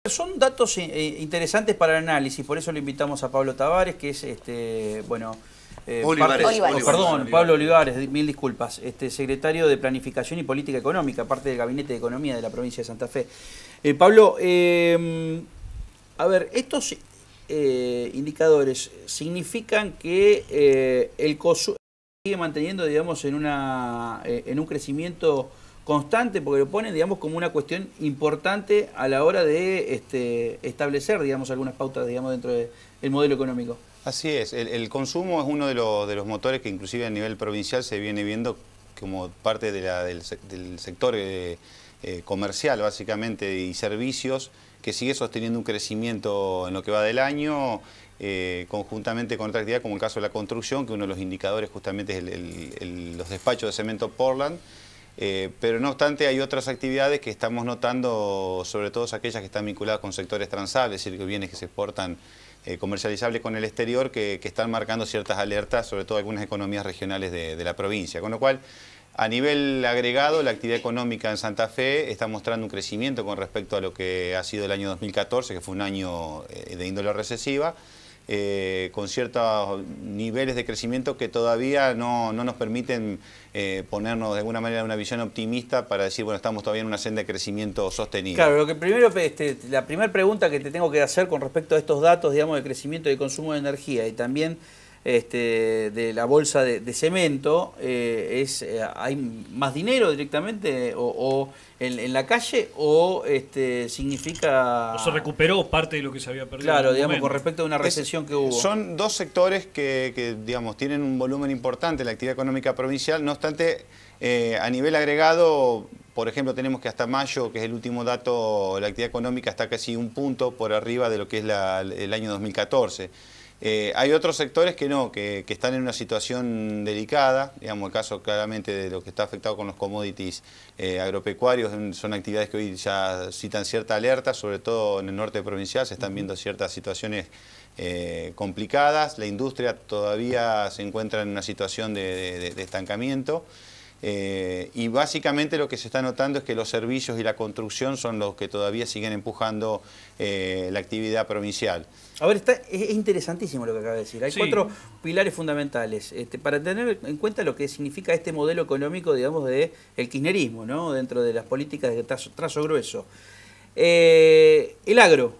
Son datos interesantes para el análisis, por eso lo invitamos a Pablo Tavares, que es, Pablo Olivares, mil disculpas, secretario de Planificación y Política Económica, parte del Gabinete de Economía de la provincia de Santa Fe. Pablo, a ver, estos indicadores significan que el consumo sigue manteniendo, digamos, en un crecimiento constante, porque lo ponen, digamos, como una cuestión importante a la hora de establecer, digamos, algunas pautas, digamos, dentro del modelo económico. Así es, el consumo es uno de los motores que inclusive a nivel provincial se viene viendo como parte del sector comercial, básicamente, y servicios, que sigue sosteniendo un crecimiento en lo que va del año, conjuntamente con otra actividad, como el caso de la construcción, que uno de los indicadores justamente es los despachos de cemento Portland. Pero no obstante hay otras actividades que estamos notando, sobre todo aquellas que están vinculadas con sectores transables, es decir, bienes que se exportan comercializables con el exterior, que están marcando ciertas alertas, sobre todo algunas economías regionales de la provincia. Con lo cual, a nivel agregado, la actividad económica en Santa Fe está mostrando un crecimiento con respecto a lo que ha sido el año 2014, que fue un año de índole recesiva, con ciertos niveles de crecimiento que todavía no nos permiten ponernos de alguna manera en una visión optimista para decir, bueno, estamos todavía en una senda de crecimiento sostenido. Claro, lo que primero, la primera pregunta que te tengo que hacer con respecto a estos datos, digamos, de crecimiento y de consumo de energía y también de la bolsa de cemento, ¿hay más dinero directamente o en la calle o significa... O se recuperó parte de lo que se había perdido? Claro, digamos, con respecto a una recesión que hubo. Son dos sectores que digamos, tienen un volumen importante en la actividad económica provincial, no obstante, a nivel agregado, por ejemplo, tenemos que hasta mayo, que es el último dato, la actividad económica está casi un punto por arriba de lo que es el año 2014. Hay otros sectores que no, que están en una situación delicada, digamos el caso claramente de lo que está afectado con los commodities agropecuarios, son actividades que hoy ya citan cierta alerta, sobre todo en el norte provincial se están viendo ciertas situaciones complicadas, la industria todavía se encuentra en una situación de estancamiento. Y básicamente lo que se está notando es que los servicios y la construcción son los que todavía siguen empujando la actividad provincial. A ver, es interesantísimo lo que acaba de decir. Hay cuatro pilares fundamentales para tener en cuenta lo que significa este modelo económico, digamos, del kirchnerismo, ¿no? Dentro de las políticas de trazo grueso. El agro,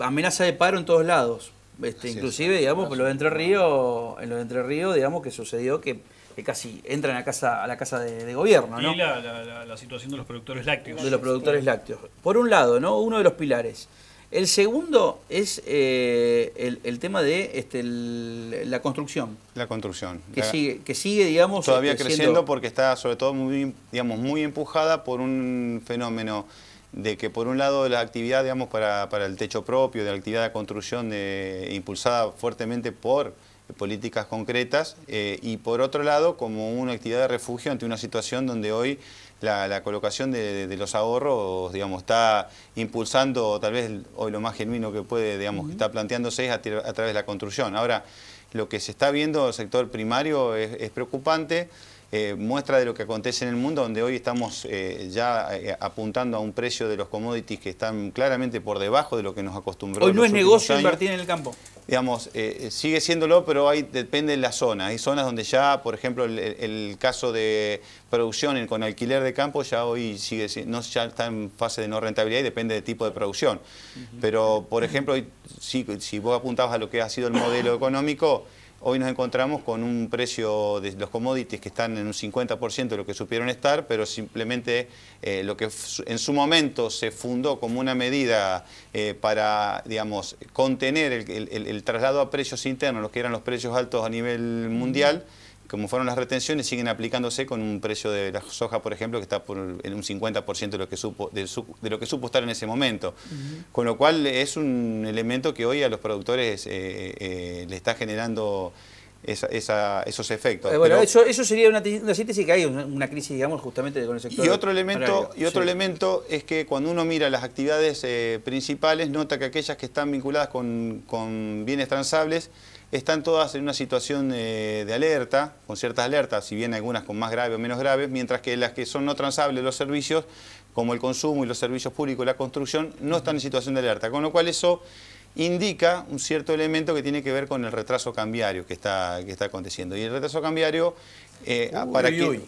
amenaza de paro en todos lados. Inclusive, digamos, en los de Entre Ríos, digamos, que sucedió que casi entran a la casa de gobierno, ¿no? Y la situación de los productores lácteos. De los productores lácteos. Por un lado, ¿no? Uno de los pilares. El segundo es el tema de la construcción. La construcción. Que sigue, digamos... Todavía creciendo porque está sobre todo muy empujada por un fenómeno de que por un lado la actividad, digamos, para el techo propio, de la actividad de construcción impulsada fuertemente por políticas concretas y por otro lado como una actividad de refugio ante una situación donde hoy la colocación de los ahorros, digamos, está impulsando tal vez hoy lo más genuino que puede, digamos, que está planteándose es a través de la construcción. Ahora, lo que se está viendo en el sector primario es preocupante. Muestra de lo que acontece en el mundo, donde hoy estamos ya apuntando a un precio de los commodities que están claramente por debajo de lo que nos acostumbró. Hoy no es negocio invertir en el campo. Digamos, sigue siéndolo, pero depende de la zona. Hay zonas donde ya, por ejemplo, el caso de producción con alquiler de campo ya hoy ya está en fase de no rentabilidad y depende del tipo de producción. Pero, por ejemplo, si vos apuntabas a lo que ha sido el modelo económico, hoy nos encontramos con un precio de los commodities que están en un 50% de lo que supieron estar, pero simplemente lo que en su momento se fundó como una medida para, digamos, contener el traslado a precios internos, los que eran los precios altos a nivel mundial, como fueron las retenciones, siguen aplicándose con un precio de la soja, por ejemplo, que está en un 50% de lo que supo estar en ese momento. Con lo cual es un elemento que hoy a los productores le está generando esos efectos. Bueno, eso sería una síntesis, que hay una crisis, digamos, justamente con el sector. Y otro elemento es que cuando uno mira las actividades principales, nota que aquellas que están vinculadas con bienes transables están todas en una situación de alerta, con ciertas alertas, si bien algunas con más graves o menos graves, mientras que las que son no transables, los servicios, como el consumo y los servicios públicos y la construcción, no están en situación de alerta. Con lo cual eso indica un cierto elemento que tiene que ver con el retraso cambiario que está aconteciendo. Y el retraso cambiario,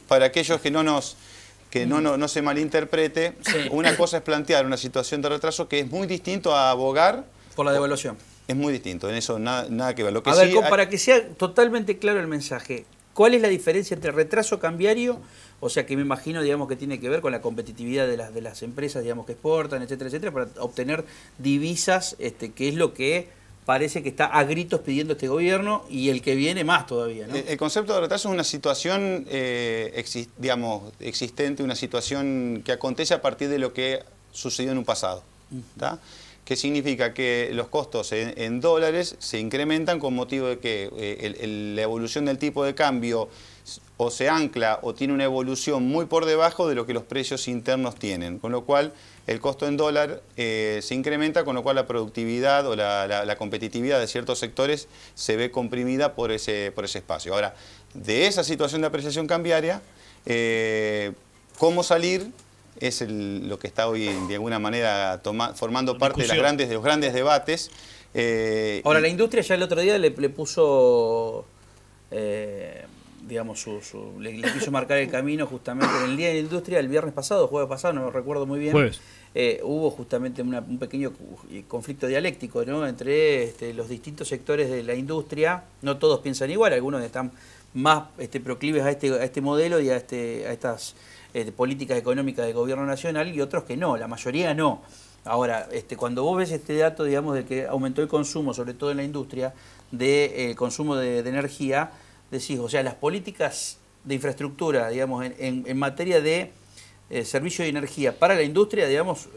para aquellos que no se malinterprete, una cosa es plantear una situación de retraso que es muy distinto a abogar por la devaluación. Es muy distinto, en eso nada que ver. Lo que a ver, para que sea totalmente claro el mensaje, ¿cuál es la diferencia entre retraso cambiario, o sea que me imagino, digamos, que tiene que ver con la competitividad de las empresas, digamos, que exportan, etcétera, etcétera, para obtener divisas, que es lo que parece que está a gritos pidiendo este gobierno y el que viene más todavía, ¿no? El concepto de retraso es una situación, existente, una situación que acontece a partir de lo que sucedió en un pasado, ¿tá? Que significa que los costos en dólares se incrementan con motivo de que la evolución del tipo de cambio o se ancla o tiene una evolución muy por debajo de lo que los precios internos tienen, con lo cual el costo en dólar se incrementa, con lo cual la productividad o la competitividad de ciertos sectores se ve comprimida por ese espacio. Ahora, de esa situación de apreciación cambiaria, ¿cómo salir? Es lo que está hoy de alguna manera formando parte de los grandes debates. Ahora, la industria ya el otro día le puso, digamos, le quiso marcar el camino justamente en el Día de la Industria, el viernes pasado, jueves pasado, no lo recuerdo muy bien. Jueves. Hubo justamente un pequeño conflicto dialéctico, ¿no?, entre los distintos sectores de la industria. No todos piensan igual, algunos están más proclives a este modelo y a estas políticas económicas del gobierno nacional, y otros que no, la mayoría no. Ahora, cuando vos ves este dato, digamos, de que aumentó el consumo, sobre todo en la industria, el consumo de energía, decís, o sea, las políticas de infraestructura, digamos, en materia de servicio de energía para la industria, digamos,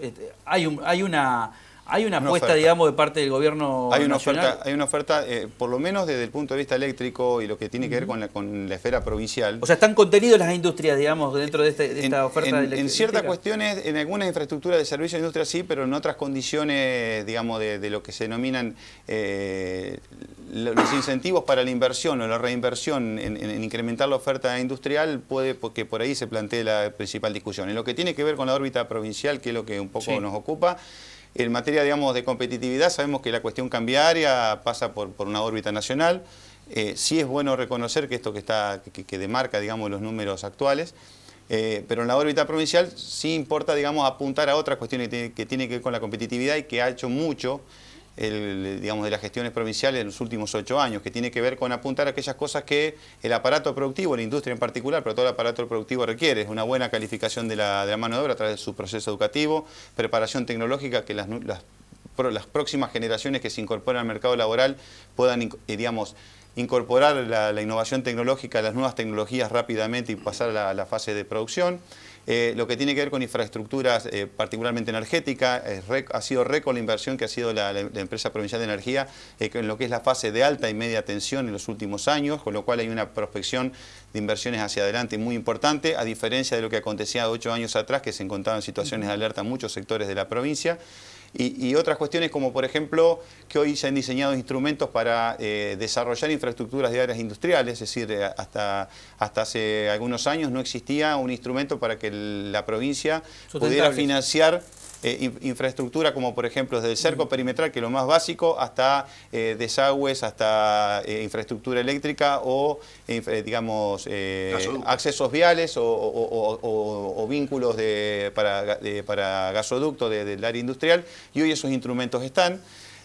hay una apuesta, oferta, digamos, de parte del gobierno nacional. Hay una oferta, por lo menos desde el punto de vista eléctrico y lo que tiene que ver con la esfera provincial. O sea, están contenidos las industrias, digamos, dentro de esta oferta eléctrica. En ciertas cuestiones, en algunas infraestructuras de servicio de industria sí, pero en otras condiciones, digamos, de lo que se denominan los incentivos para la inversión o la reinversión en incrementar la oferta industrial, puede que por ahí se plantee la principal discusión. En lo que tiene que ver con la órbita provincial, que es lo que un poco nos ocupa, en materia, digamos, de competitividad, sabemos que la cuestión cambiaria pasa por una órbita nacional. Sí es bueno reconocer que esto que demarca, digamos, los números actuales, pero en la órbita provincial sí importa, digamos, apuntar a otras cuestiones que tienen que ver con la competitividad y que ha hecho mucho, digamos, de las gestiones provinciales en los últimos 8 años, que tiene que ver con apuntar a aquellas cosas que el aparato productivo, la industria en particular, pero todo el aparato productivo requiere. Es una buena calificación de la mano de obra a través de su proceso educativo, preparación tecnológica, que las próximas generaciones que se incorporan al mercado laboral puedan, digamos, incorporar la innovación tecnológica, las nuevas tecnologías rápidamente y pasar a la fase de producción. Lo que tiene que ver con infraestructuras, particularmente energética, ha sido récord la inversión que ha sido la empresa provincial de energía en lo que es la fase de alta y media tensión en los últimos años, con lo cual hay una prospección de inversiones hacia adelante muy importante, a diferencia de lo que acontecía 8 años atrás, que se encontraban situaciones de alerta en muchos sectores de la provincia. Y otras cuestiones como, por ejemplo, que hoy se han diseñado instrumentos para desarrollar infraestructuras de áreas industriales, es decir, hasta hace algunos años no existía un instrumento para que la provincia pudiera financiar infraestructura como, por ejemplo, desde el cerco perimetral, que es lo más básico, hasta desagües, hasta infraestructura eléctrica o, digamos, accesos viales o vínculos para gasoducto del área industrial, y hoy esos instrumentos están.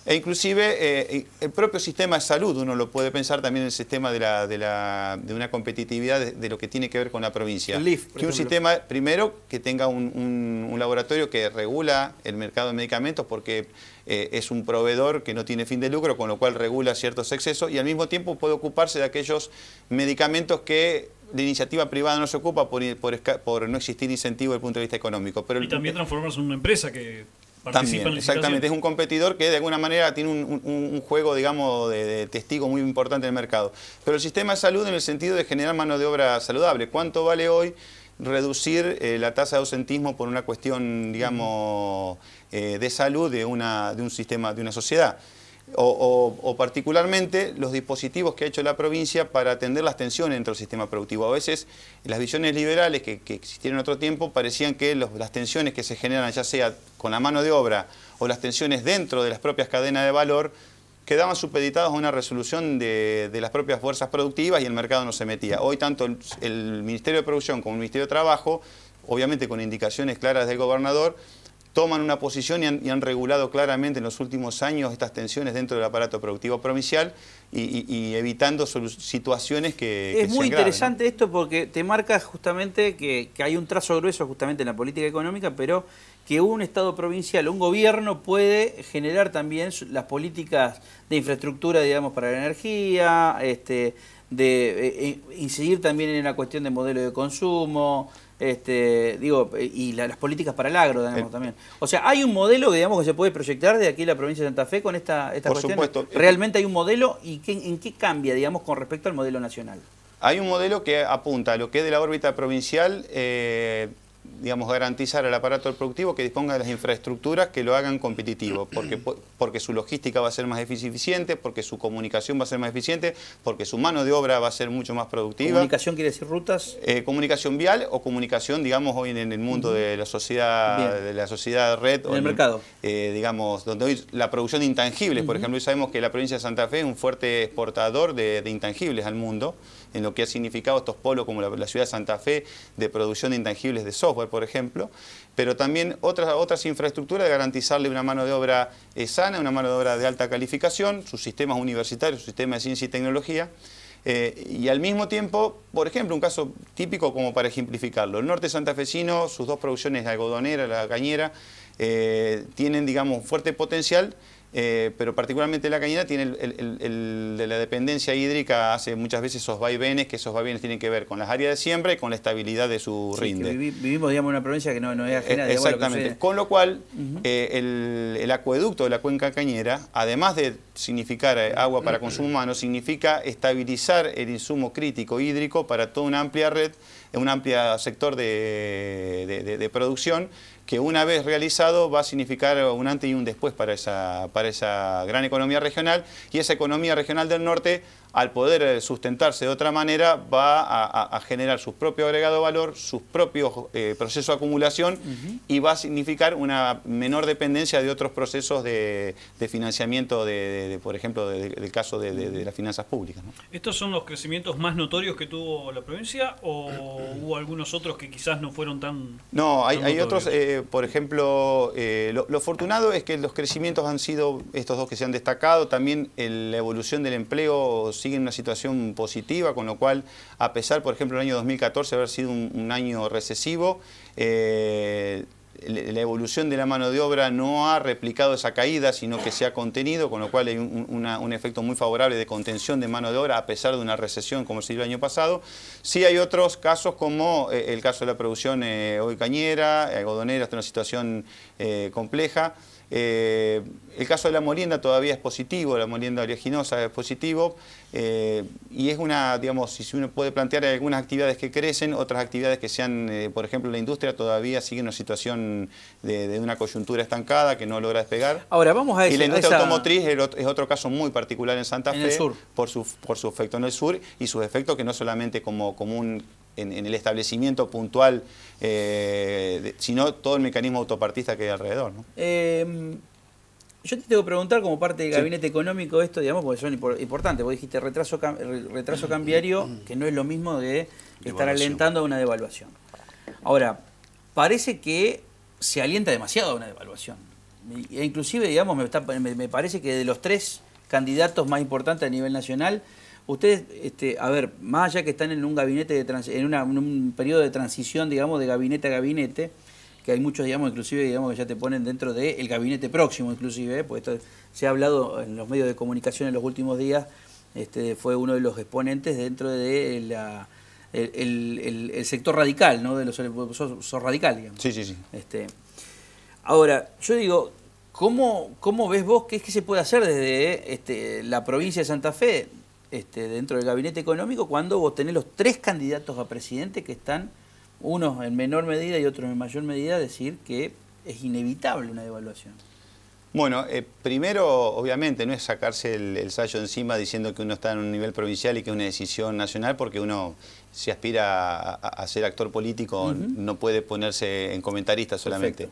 E inclusive el propio sistema de salud, uno lo puede pensar también en el sistema de una competitividad de lo que tiene que ver con la provincia. El LIF, que un sistema, primero, que tenga un laboratorio que regula el mercado de medicamentos, porque es un proveedor que no tiene fin de lucro, con lo cual regula ciertos excesos, y al mismo tiempo puede ocuparse de aquellos medicamentos que la iniciativa privada no se ocupa por no existir incentivo desde el punto de vista económico. Pero y también transformarse en una empresa que también, exactamente, es un competidor que de alguna manera tiene un juego, digamos, de testigo muy importante en el mercado. Pero el sistema de salud en el sentido de generar mano de obra saludable. ¿Cuánto vale hoy reducir la tasa de ausentismo por una cuestión, digamos, de salud de un sistema, de una sociedad? o particularmente los dispositivos que ha hecho la provincia para atender las tensiones dentro del sistema productivo. A veces las visiones liberales que existieron en otro tiempo parecían que las tensiones que se generan, ya sea con la mano de obra o las tensiones dentro de las propias cadenas de valor, quedaban supeditados a una resolución de las propias fuerzas productivas y el mercado no se metía. Hoy tanto el Ministerio de Producción como el Ministerio de Trabajo, obviamente con indicaciones claras del gobernador, toman una posición y han regulado claramente en los últimos años estas tensiones dentro del aparato productivo provincial y evitando situaciones que es muy sean graves, interesante, ¿no? esto porque te marca justamente que hay un trazo grueso justamente en la política económica, pero que un Estado provincial, un gobierno puede generar también las políticas de infraestructura, digamos, para la energía, incidir también en la cuestión de modelo de consumo, y las políticas para el agro, digamos, también. O sea, hay un modelo, digamos, que se puede proyectar de aquí en la provincia de Santa Fe con esta Por cuestión. supuesto. ¿Realmente hay un modelo y en qué cambia, digamos, con respecto al modelo nacional? Hay un modelo que apunta a lo que es de la órbita provincial, digamos, garantizar al aparato productivo que disponga de las infraestructuras que lo hagan competitivo, porque su logística va a ser más eficiente, porque su comunicación va a ser más eficiente, porque su mano de obra va a ser mucho más productiva. ¿Comunicación quiere decir rutas? Comunicación vial o comunicación, digamos, hoy en el mundo de la sociedad red. En el mercado. Digamos, donde hoy la producción de intangibles, por ejemplo, hoy sabemos que la provincia de Santa Fe es un fuerte exportador de intangibles al mundo, en lo que ha significado estos polos como la ciudad de Santa Fe de producción de intangibles de software, por ejemplo, pero también otras infraestructuras de garantizarle una mano de obra sana, una mano de obra de alta calificación, sus sistemas universitarios, su sistema de ciencia y tecnología, y al mismo tiempo, por ejemplo, un caso típico como para ejemplificarlo, el norte santafesino, sus dos producciones, la algodonera, la cañera, tienen, digamos, fuerte potencial, pero particularmente la cañera tiene el de la dependencia hídrica, hace muchas veces esos vaivenes, que esos vaivenes tienen que ver con las áreas de siembra y con la estabilidad de su rinde. Vivimos, digamos, en una provincia que no es ajena. Exactamente, con lo cual el acueducto de la cuenca cañera, además de significar agua para consumo humano, significa estabilizar el insumo crítico hídrico para toda una amplia red, un amplio sector de producción, que una vez realizado va a significar un antes y un después para esa gran economía regional, y esa economía regional del norte, al poder sustentarse de otra manera, va a generar su propio agregado de valor, sus propios procesos de acumulación, y va a significar una menor dependencia de otros procesos de financiamiento, por ejemplo, del caso de las finanzas públicas, ¿no? ¿Estos son los crecimientos más notorios que tuvo la provincia o hubo algunos otros que quizás no fueron tan... No, hay otros, por ejemplo, lo afortunado es que los crecimientos han sido estos dos que se han destacado, también la evolución del empleo sigue en una situación positiva, con lo cual, a pesar, por ejemplo, el año 2014 haber sido un año recesivo, la evolución de la mano de obra no ha replicado esa caída, sino que se ha contenido, con lo cual hay un efecto muy favorable de contención de mano de obra a pesar de una recesión como se dio el año pasado. Sí hay otros casos como el caso de la producción hoy cañera, algodonera, está en una situación compleja. El caso de la molienda todavía es positivo, la molienda oleaginosa es positivo, y es una, digamos, si uno puede plantear algunas actividades que crecen, otras actividades que sean, por ejemplo, la industria todavía sigue en una situación de una coyuntura estancada que no logra despegar. Ahora vamos a y la industria automotriz es otro caso muy particular en Santa Fe, en el sur, por su efecto en el sur y sus efectos que no solamente como en el establecimiento puntual, sino todo el mecanismo autopartista que hay alrededor, ¿no? Yo te tengo que preguntar, como parte del gabinete económico, esto, digamos, porque son importantes. Vos dijiste retraso cambiario, que no es lo mismo de estar alentando a una devaluación. Ahora, parece que se alienta demasiado a una devaluación. E inclusive, digamos, me parece que de los tres candidatos más importantes a nivel nacional, ustedes, a ver, más allá que están en un gabinete en un periodo de transición, digamos, de gabinete a gabinete, que hay muchos, digamos, inclusive, digamos, que ya te ponen dentro del gabinete próximo, inclusive, pues esto se ha hablado en los medios de comunicación en los últimos días, fue uno de los exponentes dentro de el sector radical, ¿no? De sos radical, digamos. Sí, sí, sí. Ahora, yo digo, ¿cómo ves vos qué se puede hacer desde la provincia de Santa Fe, dentro del gabinete económico, cuando vos tenés los tres candidatos a presidente que están, unos en menor medida y otros en mayor medida, decir que es inevitable una devaluación? Bueno, primero, obviamente, no es sacarse el sayo encima diciendo que uno está en un nivel provincial y que es una decisión nacional, porque uno, si aspira a ser actor político, no puede ponerse en comentarista solamente.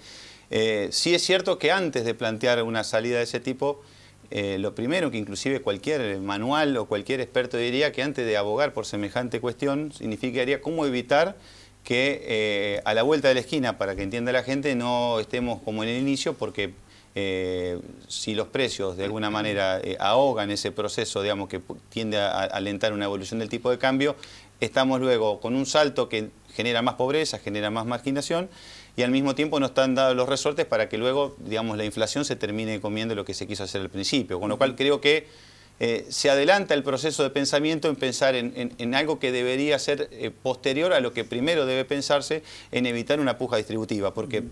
Sí es cierto que antes de plantear una salida de ese tipo, lo primero que inclusive cualquier manual o cualquier experto diría que antes de abogar por semejante cuestión, significaría cómo evitar que a la vuelta de la esquina, para que entienda la gente, no estemos como en el inicio, porque si los precios de alguna manera ahogan ese proceso, digamos, que tiende a alentar una evolución del tipo de cambio, estamos luego con un salto que genera más pobreza, genera más marginación, y al mismo tiempo no están dados los resortes para que luego, digamos, la inflación se termine comiendo lo que se quiso hacer al principio. Con lo cual creo que se adelanta el proceso de pensamiento en pensar en algo que debería ser posterior a lo que primero debe pensarse, en evitar una puja distributiva, porque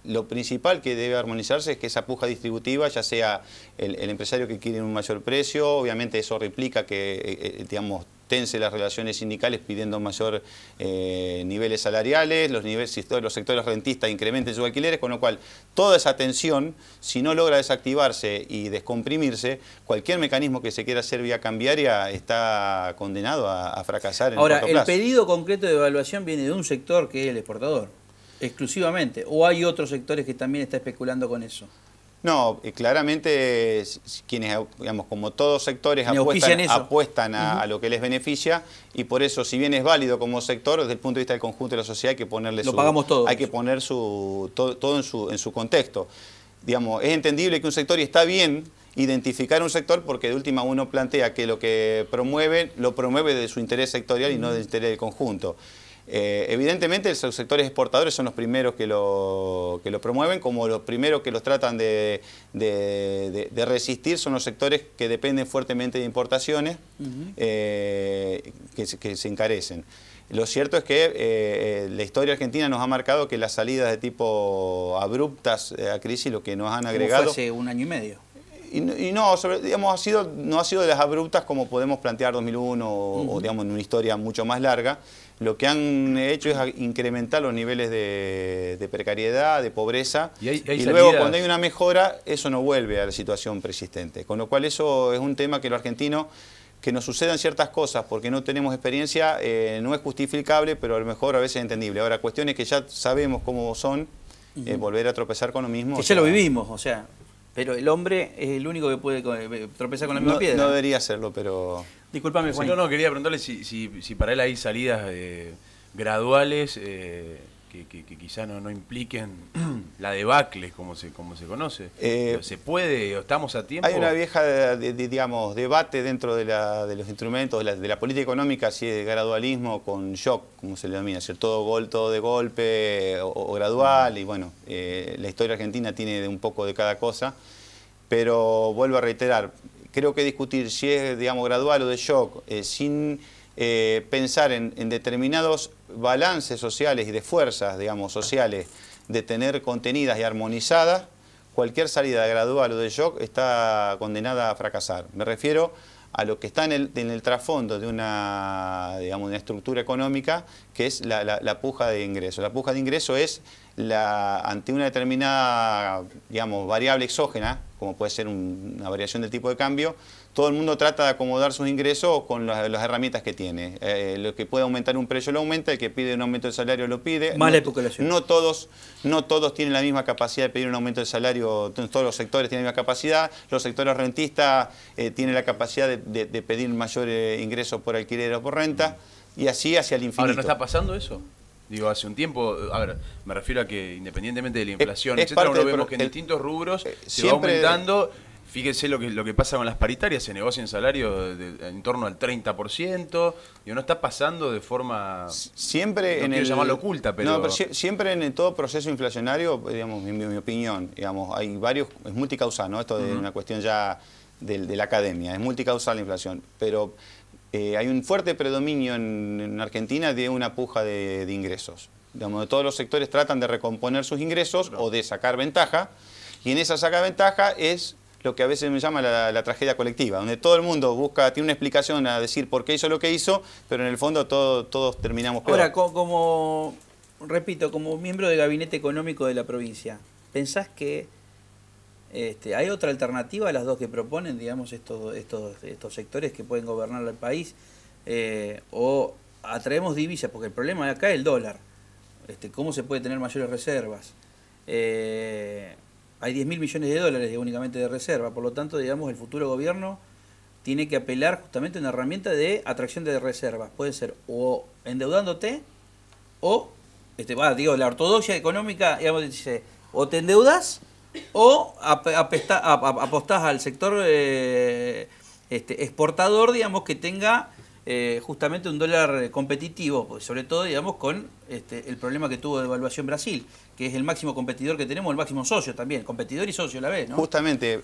lo principal que debe armonizarse es que esa puja distributiva, ya sea el empresario que quiere un mayor precio, obviamente eso implica que, digamos, tense las relaciones sindicales pidiendo mayor niveles salariales, si todos los sectores rentistas incrementen sus alquileres, con lo cual toda esa tensión, si no logra desactivarse y descomprimirse, cualquier mecanismo que se quiera hacer vía cambiaria está condenado a fracasar en el corto plazo. Ahora, el pedido concreto de evaluación viene de un sector que es el exportador, exclusivamente, ¿o hay otros sectores que también están especulando con eso? No, claramente quienes, digamos, como todos sectores apuestan a lo que les beneficia, y por eso, si bien es válido como sector, desde el punto de vista del conjunto de la sociedad hay que ponerle hay que poner todo en su contexto. Digamos, es entendible que un sector, y está bien identificar un sector, porque de última uno plantea que lo que promueve, lo promueve de su interés sectorial y no del interés del conjunto. Evidentemente los sectores exportadores son los primeros que lo promueven, como los primeros que los tratan de resistir son los sectores que dependen fuertemente de importaciones, que se encarecen. Lo cierto es que la historia argentina nos ha marcado que las salidas de tipo abruptas a crisis lo que nos han agregado... Fue hace un año y medio. Y no, digamos, no ha sido de las abruptas como podemos plantear 2001 o digamos, en una historia mucho más larga. Lo que han hecho es incrementar los niveles de precariedad, de pobreza, y luego cuando hay una mejora, eso no vuelve a la situación persistente. Con lo cual eso es un tema que los argentinos, que nos sucedan ciertas cosas porque no tenemos experiencia, no es justificable, pero a lo mejor a veces es entendible. Ahora, cuestiones que ya sabemos cómo son, volver a tropezar con lo mismo. Que ya lo vivimos, o sea... Pero el hombre es el único que puede tropezar con la misma piedra. No debería hacerlo, pero... Disculpame, Juan. No, quería preguntarle si para él hay salidas graduales que quizá no impliquen la debacle, como se conoce. ¿Se puede? ¿Estamos a tiempo? Hay una vieja, digamos, debate dentro de los instrumentos de la política económica, si es gradualismo con shock, como se le denomina, es todo de golpe o gradual, y bueno, la historia argentina tiene un poco de cada cosa, pero vuelvo a reiterar, creo que discutir si es, digamos, gradual o de shock, sin pensar en determinados balances sociales y de fuerzas, digamos, sociales, de tener contenidas y armonizadas, cualquier salida gradual o de shock está condenada a fracasar. Me refiero a lo que está en el trasfondo de digamos, una estructura económica, que es la puja de ingreso. La puja de ingreso es ante una determinada, digamos, variable exógena, como puede ser una variación del tipo de cambio, todo el mundo trata de acomodar sus ingresos con las herramientas que tiene. Lo que puede aumentar un precio lo aumenta, el que pide un aumento del salario lo pide. Más la especulación. No todos tienen la misma capacidad de pedir un aumento del salario, todos los sectores tienen la misma capacidad, los sectores rentistas tienen la capacidad de pedir mayor ingreso por alquiler o por renta, y así hacia el infinito. Ahora, ¿no está pasando eso? Digo, hace un tiempo, a ver, me refiero a que independientemente de la inflación, etcétera, uno vemos que en distintos rubros se va aumentando. Fíjense lo que pasa con las paritarias, se negocian salarios en torno al 30%, y no está pasando de forma, siempre no quiero llamarlo oculta, pero... No, pero siempre en todo proceso inflacionario, digamos, mi opinión, digamos, hay varios, es multicausal, ¿no? Esto de una cuestión ya de la academia, es multicausal la inflación, pero hay un fuerte predominio en Argentina de una puja de ingresos. Digamos, todos los sectores tratan de recomponer sus ingresos o de sacar ventaja, y en esa saca ventaja es lo que a veces me llama la tragedia colectiva, donde todo el mundo tiene una explicación a decir por qué hizo lo que hizo, pero en el fondo todos terminamos peor. Ahora, repito, como miembro del Gabinete Económico de la provincia, ¿pensás que ¿Hay otra alternativa a las dos que proponen, digamos, estos sectores que pueden gobernar el país? ¿O atraemos divisas? Porque el problema de acá es el dólar. ¿Cómo se puede tener mayores reservas? Hay 10.000 millones de dólares únicamente de reserva, por lo tanto, digamos, el futuro gobierno tiene que apelar justamente a una herramienta de atracción de reservas. Puede ser o endeudándote o, la ortodoxia económica, digamos, dice, o te endeudas o apostás al sector exportador, digamos, que tenga justamente un dólar competitivo, pues sobre todo, digamos, con el problema que tuvo de devaluación Brasil, que es el máximo competidor que tenemos, el máximo socio también, competidor y socio a la vez, ¿no? Justamente,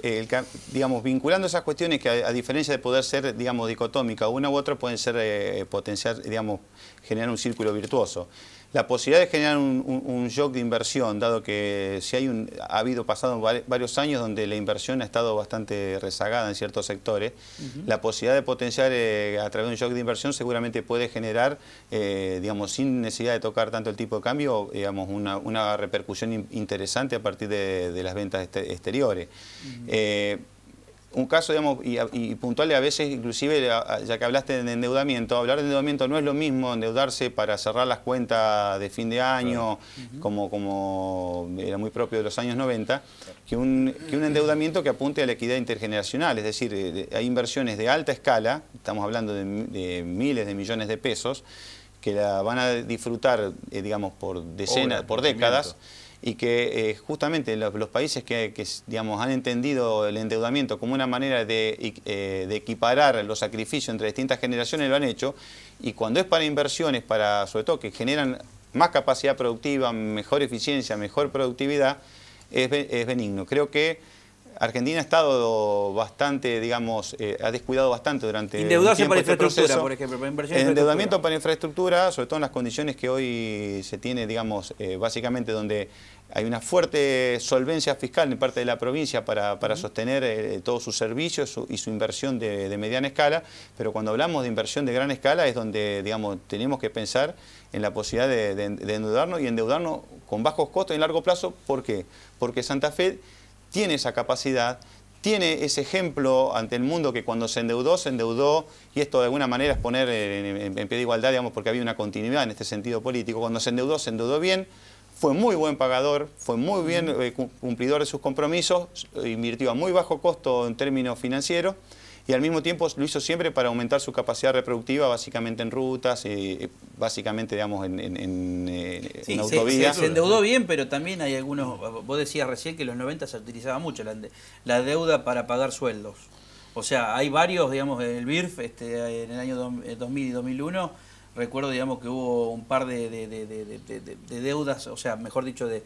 digamos, vinculando esas cuestiones que a diferencia de poder ser, digamos, dicotómica, una u otra pueden ser potenciar, digamos, generar un círculo virtuoso. La posibilidad de generar un shock de inversión, dado que ha habido pasado varios años donde la inversión ha estado bastante rezagada en ciertos sectores, la posibilidad de potenciar a través de un shock de inversión seguramente puede generar, digamos, sin necesidad de tocar tanto el tipo de cambio, digamos, una repercusión interesante a partir de las ventas exteriores. Un caso, digamos, y puntual a veces, inclusive, ya que hablaste de endeudamiento, hablar de endeudamiento no es lo mismo endeudarse para cerrar las cuentas de fin de año, como era muy propio de los años 90, que un endeudamiento que apunte a la equidad intergeneracional. Es decir, hay inversiones de alta escala, estamos hablando de miles de millones de pesos, que la van a disfrutar, digamos, por décadas. Y que justamente los países que digamos, han entendido el endeudamiento como una manera de equiparar los sacrificios entre distintas generaciones lo han hecho, y cuando es para inversiones, sobre todo que generan más capacidad productiva, mejor eficiencia, mejor productividad, es benigno. Creo que Argentina ha estado bastante, digamos, ha descuidado bastante durante endeudarse para infraestructura, por ejemplo, para inversión en endeudamiento para infraestructura, sobre todo en las condiciones que hoy se tiene, digamos, básicamente donde hay una fuerte solvencia fiscal en parte de la provincia para sostener todos sus servicios y su inversión de mediana escala, pero cuando hablamos de inversión de gran escala es donde, digamos, tenemos que pensar en la posibilidad de endeudarnos y endeudarnos con bajos costos en largo plazo. ¿Por qué? Porque Santa Fe tiene esa capacidad, tiene ese ejemplo ante el mundo que cuando se endeudó, y esto de alguna manera es poner en pie de igualdad, digamos, porque había una continuidad en este sentido político. Cuando se endeudó bien, fue muy buen pagador, fue muy bien cumplidor de sus compromisos, invirtió a muy bajo costo en términos financieros, y al mismo tiempo lo hizo siempre para aumentar su capacidad reproductiva, básicamente en rutas, básicamente, digamos, en autovías. Se endeudó bien, pero también hay algunos, vos decías recién que en los 90 se utilizaba mucho la deuda para pagar sueldos. O sea, hay varios, digamos, el BIRF, en el año 2000 y 2001, recuerdo, digamos, que hubo un par de deudas, o sea, mejor dicho, de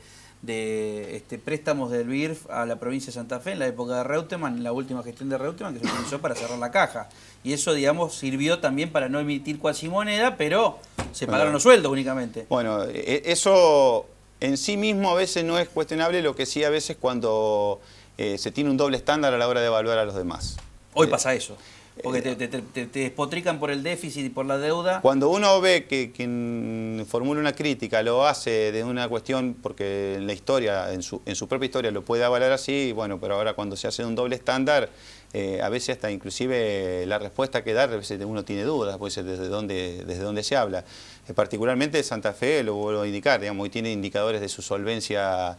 préstamos del BIRF a la provincia de Santa Fe en la época de Reutemann, en la última gestión de Reutemann, que se utilizó para cerrar la caja. Y eso, digamos, sirvió también para no emitir cuasimoneda, pero se pagaron los sueldos únicamente. Bueno, eso en sí mismo a veces no es cuestionable, lo que sí a veces cuando se tiene un doble estándar a la hora de evaluar a los demás. Hoy pasa eso. Porque te despotrican por el déficit y por la deuda. Cuando uno ve que quien formula una crítica lo hace de una cuestión, porque en la historia, en su propia historia lo puede avalar así, bueno, pero ahora cuando se hace un doble estándar, a veces hasta inclusive la respuesta que da, a veces uno tiene dudas, puede ser desde dónde se habla. Particularmente Santa Fe, lo vuelvo a indicar, digamos, hoy tiene indicadores de su solvencia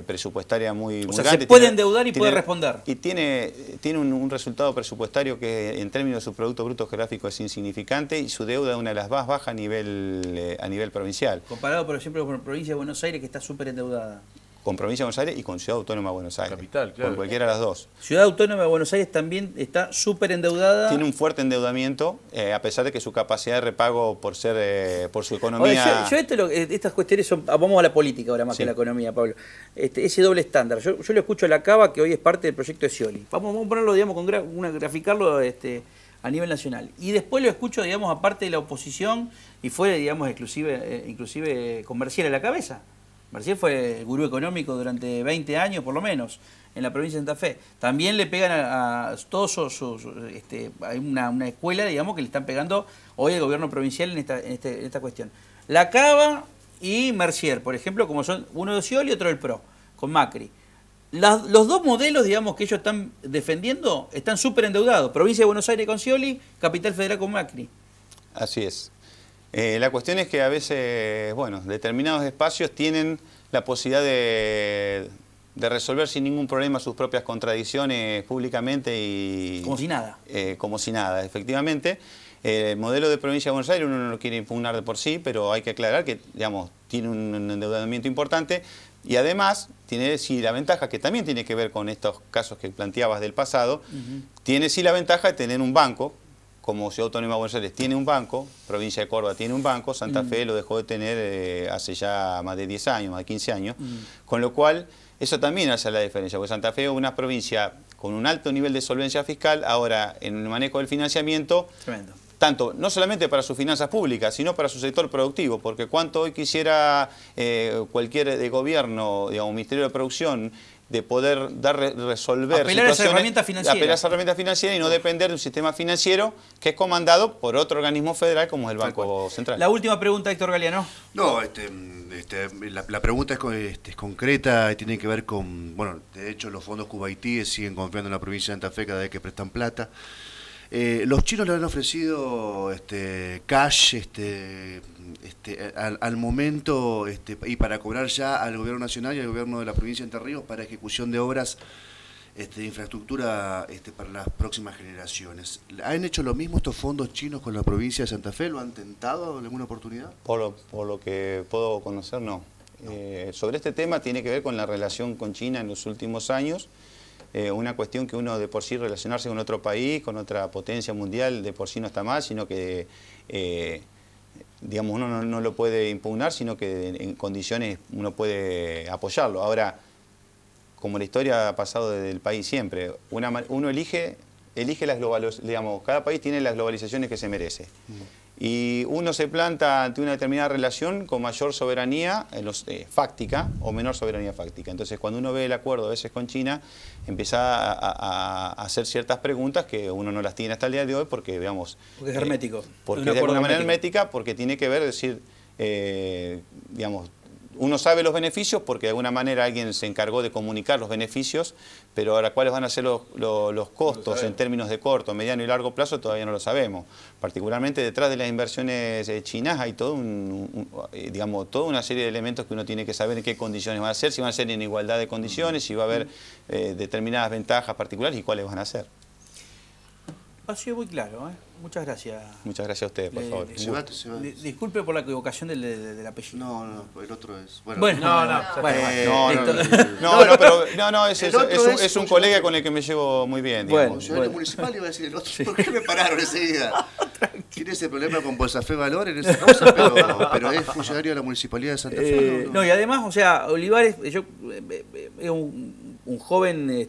presupuestaria muy grande. O sea, grande. se puede endeudar y puede responder. Y tiene un resultado presupuestario que en términos de su Producto Bruto Geográfico es insignificante, y su deuda es una de las más bajas a nivel provincial. Comparado, por ejemplo, con la provincia de Buenos Aires, que está súper endeudada. Con Provincia de Buenos Aires y con Ciudad Autónoma de Buenos Aires. Capital, claro. Con cualquiera de las dos. Ciudad Autónoma de Buenos Aires también está súper endeudada. Tiene un fuerte endeudamiento, a pesar de que su capacidad de repago por su economía... Estas cuestiones son... Vamos a la política ahora más que a la economía, Pablo. Ese doble estándar. Yo lo escucho a la Cava, que hoy es parte del proyecto de Scioli. Vamos a ponerlo, digamos, graficarlo a nivel nacional. Y después lo escucho, digamos, aparte de la oposición, y fue, digamos, inclusive con Mercier a la cabeza. Mercier fue el gurú económico durante 20 años, por lo menos, en la provincia de Santa Fe. También le pegan a todos hay una escuela, digamos, que le están pegando hoy al gobierno provincial en esta cuestión. La Cava y Mercier, por ejemplo, como son uno de Scioli y otro del PRO, con Macri. los dos modelos, digamos, que ellos están defendiendo están súper endeudados. Provincia de Buenos Aires con Scioli, Capital Federal con Macri. Así es. La cuestión es que a veces, bueno, determinados espacios tienen la posibilidad de resolver sin ningún problema sus propias contradicciones públicamente y... Como si nada. Como si nada, efectivamente. El modelo de Provincia de Buenos Aires uno no lo quiere impugnar de por sí, pero hay que aclarar que, digamos, tiene un endeudamiento importante y además tiene sí la ventaja, que también tiene que ver con estos casos que planteabas del pasado, tiene sí la ventaja de tener un banco, como Ciudad Autónoma de Buenos Aires tiene un banco, Provincia de Córdoba tiene un banco, Santa Fe lo dejó de tener hace ya más de 10 años, más de 15 años, con lo cual eso también hace la diferencia, porque Santa Fe es una provincia con un alto nivel de solvencia fiscal, ahora en el manejo del financiamiento, tremendo. Tanto, no solamente para sus finanzas públicas, sino para su sector productivo, porque cuánto hoy quisiera cualquier de gobierno, digamos, Ministerio de Producción, de poder resolver apelar a esa herramienta financiera. Apelar a esa herramienta financiera y no depender de un sistema financiero que es comandado por otro organismo federal como es el Banco Central. La última pregunta, Héctor Galeano. No, la pregunta es concreta y tiene que ver con, bueno, de hecho los fondos cubaitíes siguen confiando en la provincia de Santa Fe cada vez que prestan plata. Los chinos le han ofrecido cash al momento y para cobrar ya al gobierno nacional y al gobierno de la provincia de Entre Ríos para ejecución de obras de infraestructura para las próximas generaciones. ¿Han hecho lo mismo estos fondos chinos con la provincia de Santa Fe? ¿Lo han tentado en alguna oportunidad? Por lo que puedo conocer, no. Sobre este tema tiene que ver con la relación con China en los últimos años. Una cuestión que uno de por sí relacionarse con otro país, con otra potencia mundial, de por sí no está mal, sino que digamos, uno no lo puede impugnar, sino que en condiciones uno puede apoyarlo. Ahora, como la historia ha pasado desde el país siempre, uno elige las globalizaciones, digamos, cada país tiene las globalizaciones que se merece. Y uno se planta ante una determinada relación con mayor soberanía fáctica o menor soberanía fáctica. Entonces, cuando uno ve el acuerdo a veces con China, empieza a hacer ciertas preguntas que uno no las tiene hasta el día de hoy porque, digamos... Porque es hermético. Porque de alguna manera hermética, porque tiene que ver, es decir, digamos... Uno sabe los beneficios porque de alguna manera alguien se encargó de comunicar los beneficios, pero ahora cuáles van a ser los costos en términos de corto, mediano y largo plazo todavía no lo sabemos. Particularmente detrás de las inversiones chinas hay digamos, toda una serie de elementos que uno tiene que saber en qué condiciones van a ser, si van a ser en igualdad de condiciones, si va a haber determinadas ventajas particulares y cuáles van a ser. Ha sido muy claro, ¿eh? Muchas gracias. Muchas gracias a ustedes, por favor. Disculpe por la equivocación del apellido. No, el otro es... Es un colega con el que me llevo muy bien. Bueno, funcionario municipal iba a decir el otro. ¿Por qué me pararon enseguida? Tiene ese problema con Bolsafé Valor en esa causa, pero es funcionario de la Municipalidad de Santa Fe. No, y además, o sea, Olivares, es un joven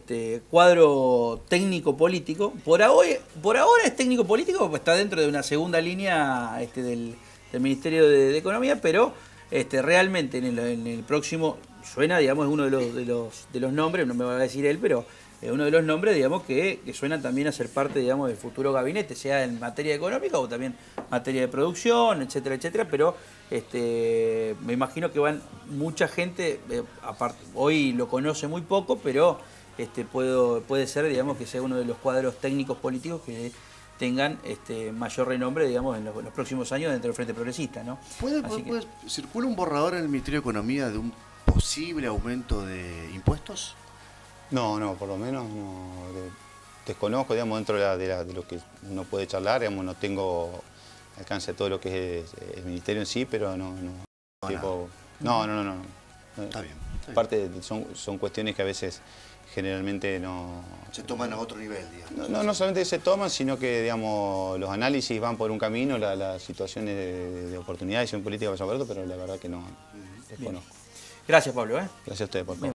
cuadro técnico-político. Por ahora es técnico-político, pues está dentro de una segunda línea del Ministerio de Economía, pero realmente en el próximo, suena, digamos, es uno de los nombres, no me va a decir él, pero es uno de los nombres, digamos, que suenan también a ser parte, digamos, del futuro gabinete, sea en materia económica o también materia de producción, etcétera, etcétera, pero me imagino que van mucha gente, aparte, hoy lo conoce muy poco, pero puede ser, digamos, que sea uno de los cuadros técnicos políticos que tengan mayor renombre, digamos, en los próximos años dentro del Frente Progresista, ¿no? ¿Circula un borrador en el Ministerio de Economía de un posible aumento de impuestos? No, por lo menos no. Desconozco, digamos, dentro de lo que uno puede charlar, digamos, no tengo alcance a todo lo que es el ministerio en sí, pero no. Está bien. Aparte, son cuestiones que a veces generalmente no... Se toman a otro nivel, digamos. No solamente se toman, sino que, digamos, los análisis van por un camino, las situaciones de oportunidades y en política pasan por otro, pero la verdad que no desconozco. Gracias, Pablo. Gracias a ustedes, por favor.